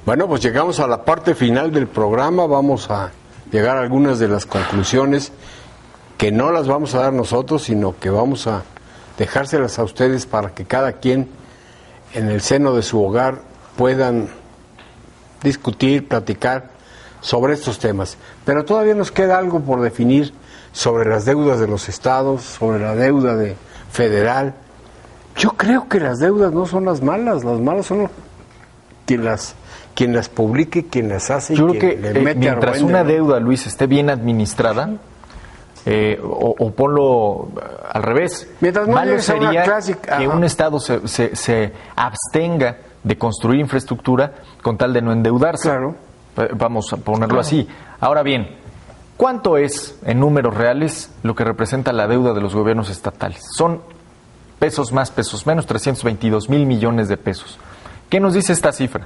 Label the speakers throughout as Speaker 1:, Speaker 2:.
Speaker 1: Bueno, pues llegamos a la parte final del programa. Vamos a llegar a algunas de las conclusiones que no las vamos a dar nosotros, sino que vamos a dejárselas a ustedes para que cada quien en el seno de su hogar puedan discutir, platicar sobre estos temas. Pero todavía nos queda algo por definir sobre las deudas de los estados, sobre la deuda federal. Yo creo que las deudas no son las malas son quien las publique, quien las hace.
Speaker 2: Yo
Speaker 1: y
Speaker 2: creo
Speaker 1: quien
Speaker 2: que
Speaker 1: le mete
Speaker 2: mientras
Speaker 1: argüende,
Speaker 2: una
Speaker 1: ¿no?
Speaker 2: deuda, Luis, esté bien administrada, o ponlo al revés,
Speaker 1: Mientras no
Speaker 2: malo
Speaker 1: llegues a una
Speaker 2: sería
Speaker 1: clásica,
Speaker 2: que
Speaker 1: ajá,
Speaker 2: un Estado se abstenga de construir infraestructura con tal de no endeudarse.
Speaker 1: Claro.
Speaker 2: Vamos a ponerlo así. Ahora bien, ¿cuánto es en números reales lo que representa la deuda de los gobiernos estatales? Son pesos más, pesos menos, 322,000 millones de pesos. ¿Qué nos dice esta cifra?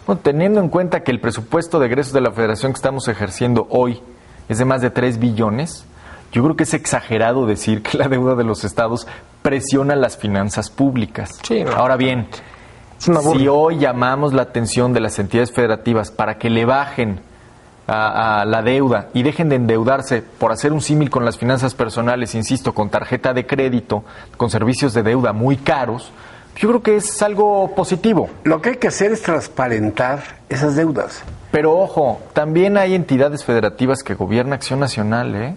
Speaker 2: Bueno, teniendo en cuenta que el presupuesto de egresos de la Federación que estamos ejerciendo hoy es de más de 3 billones, yo creo que es exagerado decir que la deuda de los estados presiona las finanzas públicas.
Speaker 3: Sí, no.
Speaker 2: Ahora bien, si hoy llamamos la atención de las entidades federativas para que le bajen a la deuda y dejen de endeudarse, por hacer un símil con las finanzas personales, insisto, con tarjeta de crédito, con servicios de deuda muy caros, yo creo que es algo positivo.
Speaker 1: Lo que hay que hacer es transparentar esas deudas.
Speaker 2: Pero ojo, también hay entidades federativas que gobierna Acción Nacional, ¿eh?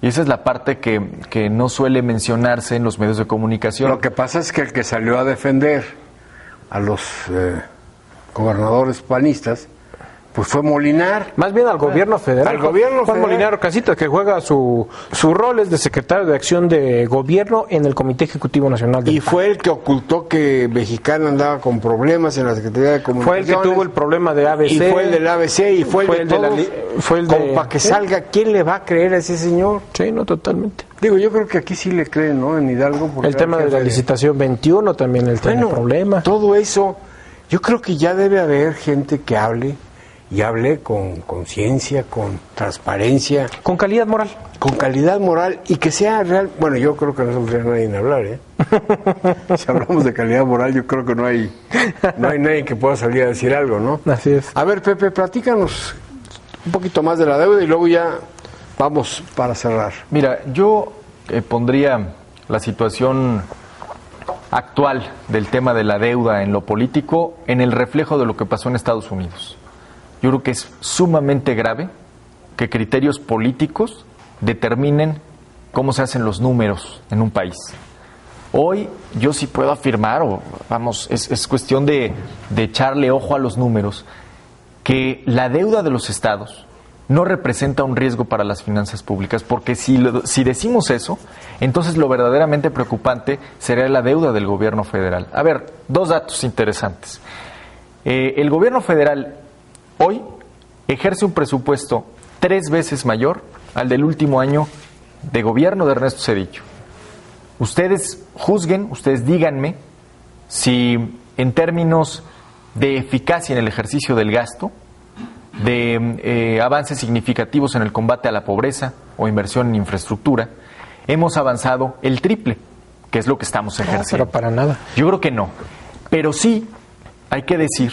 Speaker 2: Y esa es la parte que no suele mencionarse en los medios de comunicación.
Speaker 1: Lo que pasa es que el que salió a defender a los gobernadores panistas, pues fue Molinar.
Speaker 3: Más bien al gobierno federal.
Speaker 1: Al gobierno
Speaker 3: Juan
Speaker 1: federal.
Speaker 3: Molinar Casitas, que juega su rol es de secretario de Acción de Gobierno en el Comité Ejecutivo Nacional del
Speaker 1: Y
Speaker 3: PAN.
Speaker 1: fue el que ocultó que Mexicana andaba con problemas en la Secretaría de
Speaker 3: Fue el
Speaker 1: Comunicaciones.
Speaker 3: que tuvo el problema de ABC.
Speaker 1: Y fue el del ABC y fue el de todos.
Speaker 3: fue el
Speaker 1: Como
Speaker 3: de...
Speaker 1: para que salga, ¿quién le va a creer a ese señor?
Speaker 3: Sí, no, totalmente.
Speaker 1: Digo, yo creo que aquí sí le creen, ¿no? En Hidalgo. porque
Speaker 3: El tema
Speaker 1: era
Speaker 3: de la
Speaker 1: jefe
Speaker 3: licitación 21 también, el tema problema.
Speaker 1: todo eso, yo creo que ya debe haber gente que hable, y hable con conciencia, con transparencia,
Speaker 3: Con calidad moral.
Speaker 1: con calidad moral y que sea real. Bueno, yo creo que no saldría nadie en hablar, ¿eh? Si hablamos de calidad moral, yo creo que no hay nadie que pueda salir a decir algo, ¿no?
Speaker 3: Así es.
Speaker 1: A ver, Pepe, platícanos un poquito más de la deuda y luego ya vamos para cerrar.
Speaker 2: Mira, yo pondría la situación actual del tema de la deuda en lo político en el reflejo de lo que pasó en Estados Unidos. Yo creo que es sumamente grave que criterios políticos determinen cómo se hacen los números en un país. Hoy yo sí puedo afirmar, es cuestión de echarle ojo a los números, que la deuda de los estados no representa un riesgo para las finanzas públicas, porque si decimos eso, entonces lo verdaderamente preocupante sería la deuda del gobierno federal. A ver, dos datos interesantes. El gobierno federal hoy ejerce un presupuesto 3 veces mayor al del último año de gobierno de Ernesto Zedillo. Ustedes juzguen, ustedes díganme si en términos de eficacia en el ejercicio del gasto, de avances significativos en el combate a la pobreza o inversión en infraestructura, hemos avanzado el triple, que es lo que estamos ejerciendo.
Speaker 3: Pero para nada.
Speaker 2: Yo creo que no, pero sí hay que decir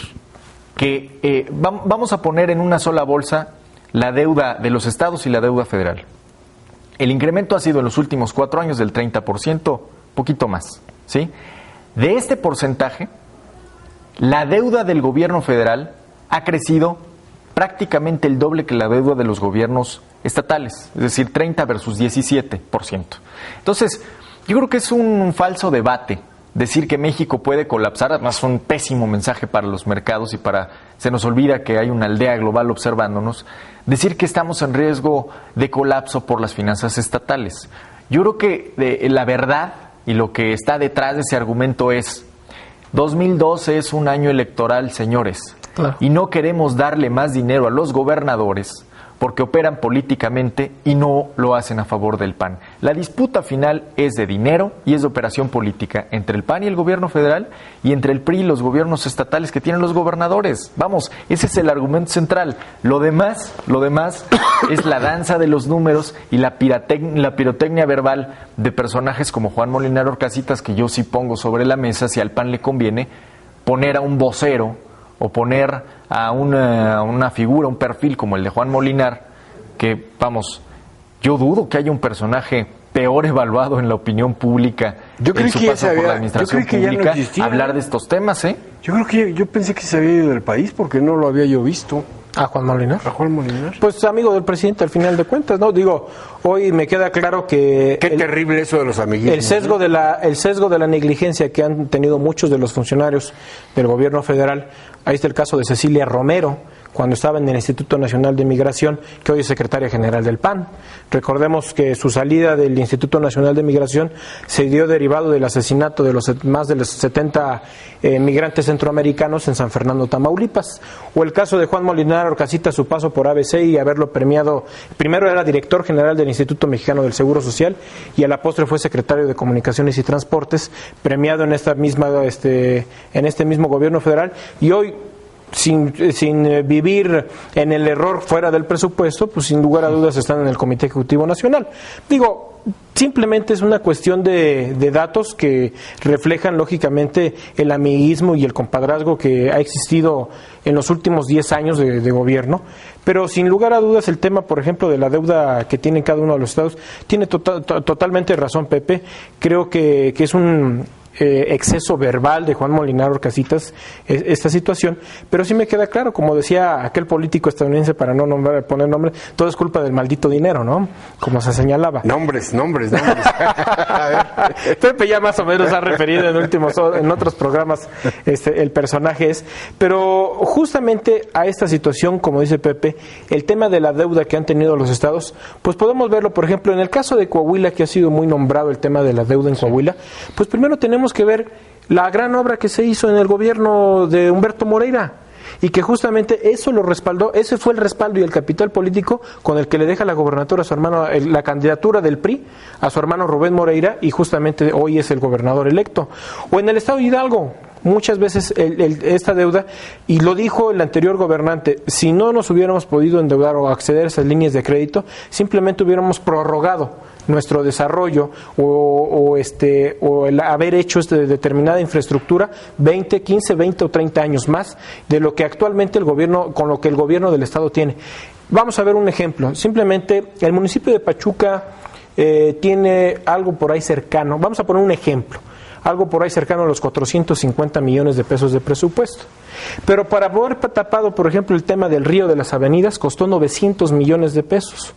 Speaker 2: que vamos a poner en una sola bolsa la deuda de los estados y la deuda federal. El incremento ha sido en los últimos 4 años del 30%, poquito más, ¿sí? De este porcentaje, la deuda del gobierno federal ha crecido prácticamente el doble que la deuda de los gobiernos estatales, es decir, 30 versus 17%. Entonces, yo creo que es un falso debate decir que México puede colapsar, además es un pésimo mensaje para los mercados y se nos olvida que hay una aldea global observándonos, decir que estamos en riesgo de colapso por las finanzas estatales. Yo creo que la verdad y lo que está detrás de ese argumento es 2012 es un año electoral, señores,
Speaker 3: Claro.
Speaker 2: y no queremos darle más dinero a los gobernadores porque operan políticamente y no lo hacen a favor del PAN. La disputa final es de dinero y es de operación política entre el PAN y el gobierno federal y entre el PRI y los gobiernos estatales que tienen los gobernadores. Vamos, ese es el argumento central. Lo demás es la danza de los números y la pirotecnia verbal de personajes como Juan Molinar Casitas, que yo sí pongo sobre la mesa, si al PAN le conviene, poner a un vocero o poner a una figura, un perfil como el de Juan Molinar, que, vamos, yo dudo que haya un personaje peor evaluado en la opinión pública en su paso por la administración pública, hablar de estos temas, ¿eh?
Speaker 1: Yo pensé que se había ido del país porque no lo había yo visto.
Speaker 3: ¿A Juan Molinar?
Speaker 1: ¿A Juan Molinar?
Speaker 3: Pues amigo del presidente al final de cuentas, ¿no? Digo, hoy me queda claro que...
Speaker 1: Qué terrible eso de los amiguitos.
Speaker 3: El sesgo de la negligencia que han tenido muchos de los funcionarios del gobierno federal. Ahí está el caso de Cecilia Romero, cuando estaba en el Instituto Nacional de Migración, que hoy es secretaria general del PAN. Recordemos que su salida del Instituto Nacional de Migración se dio derivado del asesinato de más de los 70 migrantes centroamericanos en San Fernando, Tamaulipas. O el caso de Juan Molinar Orcasitas, su paso por ABC y haberlo premiado. Primero era director general del Instituto Mexicano del Seguro Social y a la postre fue secretario de Comunicaciones y Transportes, premiado en este mismo gobierno federal, y hoy sin vivir en el error fuera del presupuesto, pues sin lugar a dudas están en el Comité Ejecutivo Nacional. Digo, simplemente es una cuestión de datos que reflejan lógicamente el amiguismo y el compadrazgo que ha existido en los últimos 10 años de gobierno, pero sin lugar a dudas el tema, por ejemplo, de la deuda que tienen cada uno de los estados, tiene totalmente razón Pepe. Creo que es un exceso verbal de Juan Molinar Orcasitas esta situación, pero sí me queda claro, como decía aquel político estadounidense, para no poner nombre, todo es culpa del maldito dinero, ¿no? Como se señalaba.
Speaker 1: Nombres.
Speaker 3: Pepe ya más o menos ha referido en otros programas el personaje pero justamente a esta situación, como dice Pepe, el tema de la deuda que han tenido los estados, pues podemos verlo, por ejemplo, en el caso de Coahuila, que ha sido muy nombrado el tema de la deuda en Coahuila, pues primero tenemos que ver la gran obra que se hizo en el gobierno de Humberto Moreira y que justamente eso lo respaldó, ese fue el respaldo y el capital político con el que le deja la gobernatura a su hermano, la candidatura del PRI a su hermano Rubén Moreira, y justamente hoy es el gobernador electo. O en el estado de Hidalgo, muchas veces esta deuda, y lo dijo el anterior gobernante, si no nos hubiéramos podido endeudar o acceder a esas líneas de crédito, simplemente hubiéramos prorrogado nuestro desarrollo o el haber hecho determinada infraestructura 15, 20 o 30 años más de lo que actualmente con lo que el gobierno del estado tiene. Vamos a ver un ejemplo. Simplemente el municipio de Pachuca tiene algo por ahí cercano. Vamos a poner un ejemplo. Algo por ahí cercano a los 450 millones de pesos de presupuesto. Pero para poder tapado, por ejemplo, el tema del río de las avenidas, costó 900 millones de pesos.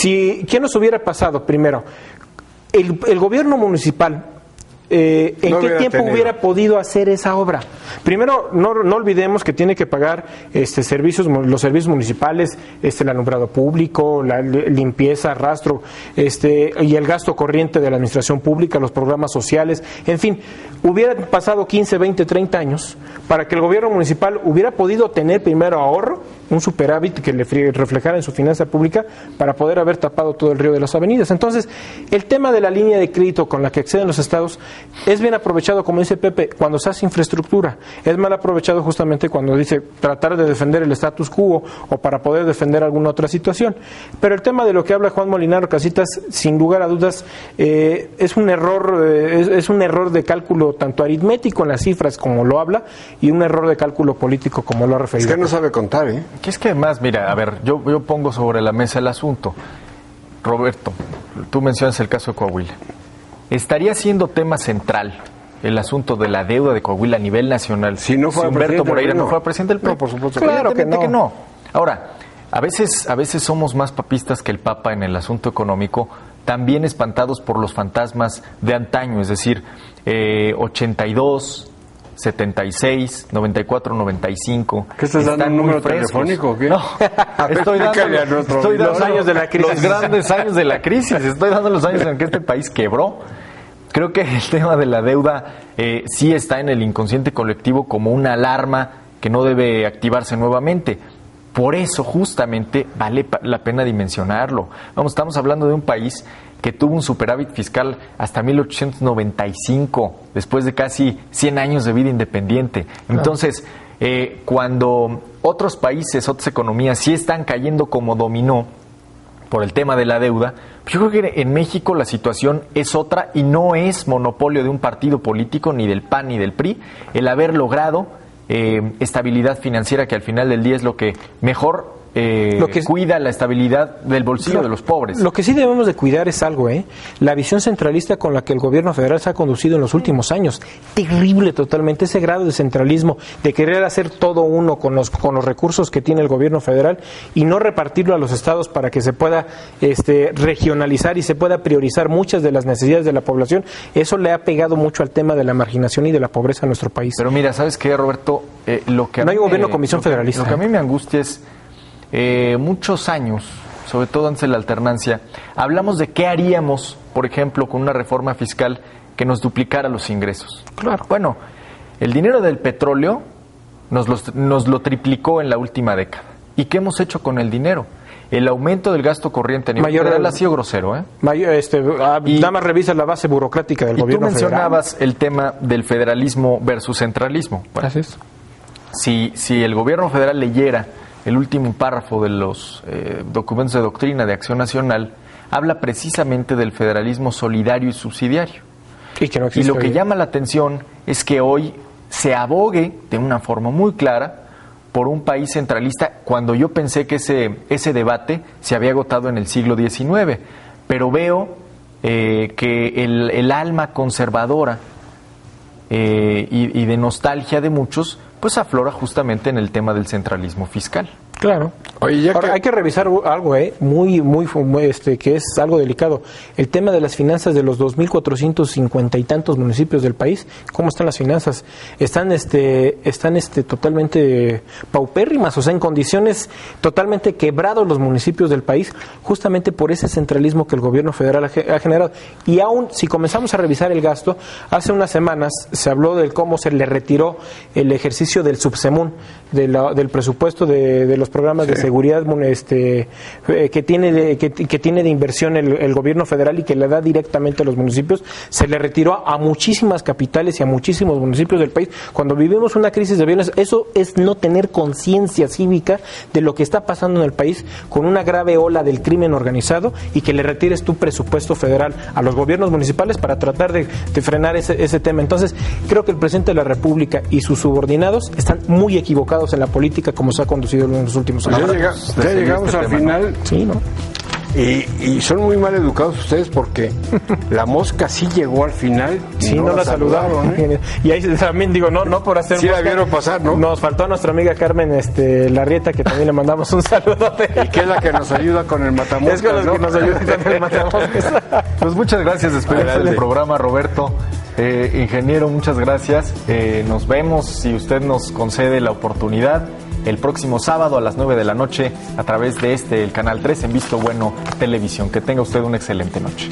Speaker 3: ¿Qué nos hubiera pasado? Primero, el gobierno municipal, ¿en qué tiempo hubiera podido hacer esa obra? Primero, no olvidemos que tiene que pagar los servicios municipales, el alumbrado público, la limpieza, rastro, y el gasto corriente de la administración pública, los programas sociales, en fin, hubieran pasado 15, 20, 30 años para que el gobierno municipal hubiera podido tener primero ahorro, un superávit que le reflejara en su finanza pública para poder haber tapado todo el río de las avenidas. Entonces, el tema de la línea de crédito con la que acceden los estados es bien aprovechado, como dice Pepe, cuando se hace infraestructura. Es mal aprovechado justamente cuando dice tratar de defender el status quo o para poder defender alguna otra situación. Pero el tema de lo que habla Juan Molinar Orcasitas, sin lugar a dudas, es un error de cálculo tanto aritmético en las cifras como lo habla y un error de cálculo político como lo ha referido.
Speaker 1: Es que no sabe contar, ¿eh?
Speaker 2: Que es que además, mira, a ver, yo pongo sobre la mesa el asunto. Roberto, tú mencionas el caso de Coahuila. ¿Estaría siendo tema central el asunto de la deuda de Coahuila a nivel nacional
Speaker 1: si no fue
Speaker 2: Humberto Moreira no fue presidente del PRI?
Speaker 1: No, por supuesto.
Speaker 2: Claro que no. Ahora, a veces somos más papistas que el Papa en el asunto económico, también espantados por los fantasmas de antaño, es decir, 82... 76, 94, 95.
Speaker 1: ¿Qué estás dando, un número telefónico o qué?
Speaker 2: No, estoy dando
Speaker 3: los años de la crisis.
Speaker 2: Los grandes años de la crisis. Estoy dando los años en que este país quebró. Creo que el tema de la deuda sí está en el inconsciente colectivo como una alarma que no debe activarse nuevamente. Por eso, justamente, vale la pena dimensionarlo. Vamos, estamos hablando de un país que tuvo un superávit fiscal hasta 1895, después de casi 100 años de vida independiente. Entonces, cuando otros países, otras economías sí están cayendo como dominó por el tema de la deuda, yo creo que en México la situación es otra y no es monopolio de un partido político, ni del PAN ni del PRI, el haber logrado estabilidad financiera, que al final del día es lo que mejor cuida la estabilidad del bolsillo de los pobres.
Speaker 3: Lo que sí debemos de cuidar es algo, la visión centralista con la que el gobierno federal se ha conducido en los últimos años. Terrible totalmente ese grado de centralismo, de querer hacer todo uno con los recursos que tiene el gobierno federal y no repartirlo a los estados para que se pueda regionalizar y se pueda priorizar muchas de las necesidades de la población. Eso le ha pegado mucho al tema de la marginación y de la pobreza en nuestro país.
Speaker 2: Pero mira, ¿sabes qué, Roberto?
Speaker 3: No hay gobierno comisión federalista.
Speaker 2: Lo que a mí me angustia es muchos años, sobre todo antes de la alternancia, hablamos de qué haríamos, por ejemplo, con una reforma fiscal que nos duplicara los ingresos.
Speaker 3: Claro.
Speaker 2: Bueno, el dinero del petróleo nos lo triplicó en la última década. ¿Y qué hemos hecho con el dinero? El aumento del gasto corriente a nivel federal ha sido grosero,
Speaker 3: nada más revisa la base burocrática del gobierno federal.
Speaker 2: Tú mencionabas el tema del federalismo versus centralismo. Bueno,
Speaker 3: así es.
Speaker 2: Si el gobierno federal leyera el último párrafo de los documentos de doctrina de Acción Nacional, habla precisamente del federalismo solidario y subsidiario.
Speaker 3: Y
Speaker 2: lo que llama la atención es que hoy se abogue de una forma muy clara por un país centralista, cuando yo pensé que ese debate se había agotado en el siglo XIX. Pero veo que el alma conservadora y de nostalgia de muchos pues aflora justamente en el tema del centralismo fiscal.
Speaker 3: Claro.
Speaker 1: Oye,
Speaker 3: ahora, hay que revisar algo, muy, que es algo delicado. El tema de las finanzas de los 2.450 y tantos municipios del país. ¿Cómo están las finanzas? Están totalmente paupérrimas, o sea, en condiciones totalmente quebrados los municipios del país, justamente por ese centralismo que el gobierno federal ha generado. Y aún, si comenzamos a revisar el gasto, hace unas semanas se habló de cómo se le retiró el ejercicio del subsemún, del presupuesto de los programas de seguridad que tiene de inversión el gobierno federal y que le da directamente a los municipios. Se le retiró a muchísimas capitales y a muchísimos municipios del país. Cuando vivimos una crisis de bienes, eso es no tener conciencia cívica de lo que está pasando en el país, con una grave ola del crimen organizado, y que le retires tu presupuesto federal a los gobiernos municipales para tratar de frenar ese tema. Entonces, creo que el presidente de la República y sus subordinados están muy equivocados en la política como se ha conducido en los últimos años.
Speaker 1: Ya llegamos al final.
Speaker 3: Sí, ¿no?
Speaker 1: Y son muy mal educados ustedes, porque la mosca sí llegó al final.
Speaker 3: Sí, no la saludaron. Y ahí también digo, no por hacer
Speaker 1: sí
Speaker 3: mosca,
Speaker 1: la vieron pasar, ¿no?
Speaker 3: Nos faltó a nuestra amiga Carmen Larrieta, que también le mandamos un saludote.
Speaker 1: Y que es la que nos ayuda con el matamoscas.
Speaker 3: Es con la que nos ayuda con el matamoscas.
Speaker 2: Pues muchas gracias, despedimos del programa, Roberto. Ingeniero, muchas gracias. Nos vemos, si usted nos concede la oportunidad, el próximo sábado a las 9 de la noche a través de el Canal 3 en Visto Bueno Televisión. Que tenga usted una excelente noche.